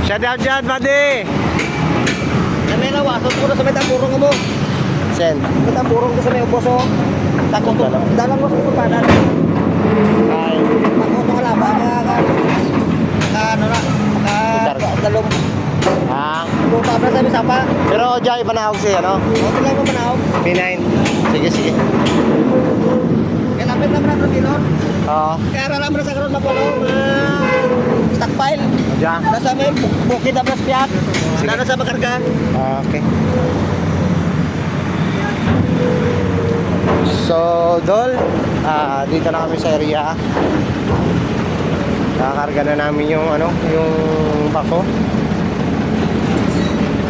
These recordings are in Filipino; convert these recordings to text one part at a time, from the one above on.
Shout out dyan, buddy. Sa may lawason ko na sa may tamburong mo. Sen. May tamburong ko sa may uposo. Takot ko. Dalang mo sa kumpanan. Ay. Takot ko lang. Baka ano na. Dalong. Ah. Lupa na sa may sapa. Pero dyan, ipanahog siya, no? Okay lang mo manahog. P9. Sige, sige. Kaya lapit lang na pilon. Oo. Kaya alam mo na sa karoon mapulong. Stockpile. Dyan. Nasa may bukid na plus piyak. Nasa sa makarga. Okay. So, Dol, dito na kami sa area. Nakakarga na namin yung ano, yung bako.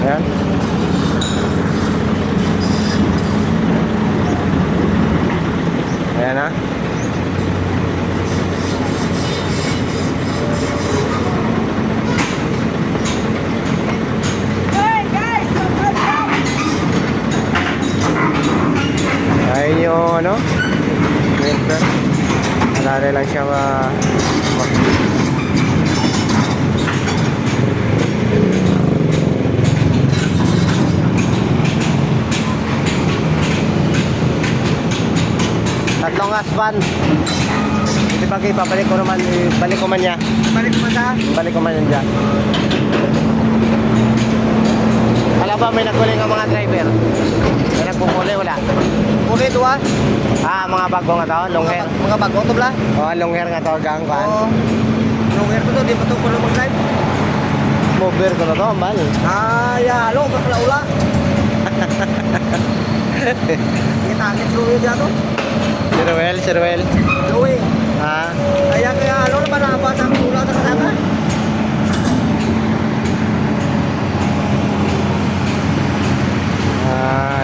Ayan. Ayan na. Ayun yung ano, filter. Alala lang siya tatlong aspan. Hindi pa kayo, babalik ko naman, balik ko man niya. Balik mo sa. Balik ko man yan dyan. Alam ba may nagkuling ang mga driver? May nagpupuli, wala? Puli dua. Mga bago nga to, long hair. Mga bago to bla. Long hair nga to, gang kan. Oo. Nung air ko to, di pa to pulo mag-drive. Mover ko na to, ambal. Ya, halo, kapla-ula. Kitangit luwi dyan to. Sir Ruel. Luwi. Ah, Kaya halo naman na ba sa ula sa kasama?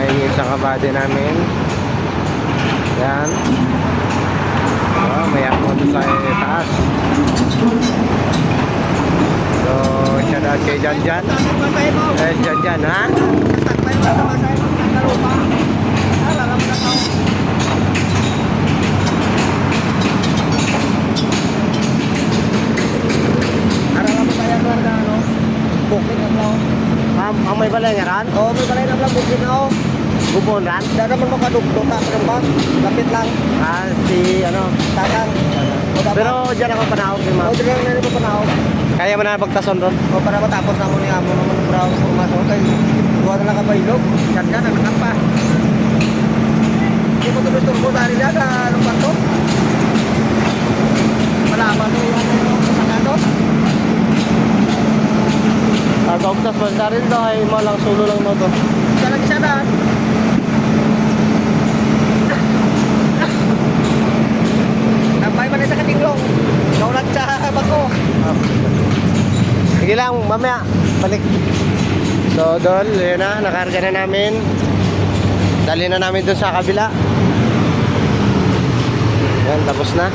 yung isang kabady namin. Yan. May ako sa taas. So, shout out kay Jan Jan. Jan Jan, ha? Takpay mo sa masay mo. Nagkalupa. Alam na to. Alam mo kaya ko na ano? Bukit na ako. Ang may balay nga ran? Oo, may balay na lang bukit na ako. Bupon ran? Dada man makadugtong ta sa bag. Lapit lang. Si ano? Tatang. Pero dyan ako panahog ni O, ma'am. dito lang na ito panahon. Kaya mo na pagtason ron? O, para matapos na mo ni Amo naman ng brown pumasok kay duwa na lang ka bailog. Kanya na nakapa. Hindi mo tuloy-turbo dahil yan na anong parto. Malaman mo yan sa kanot. Kaugtas man sa rin to, ay mo lang solo lang mo to. Siya lang isa na. Nampay man sa katinglong. Naulat sa bako. Sige lang, mamaya, balik. So, Dol, yun na, nakarga na namin. Dali na namin dun sa kabila. Yan, tapos na.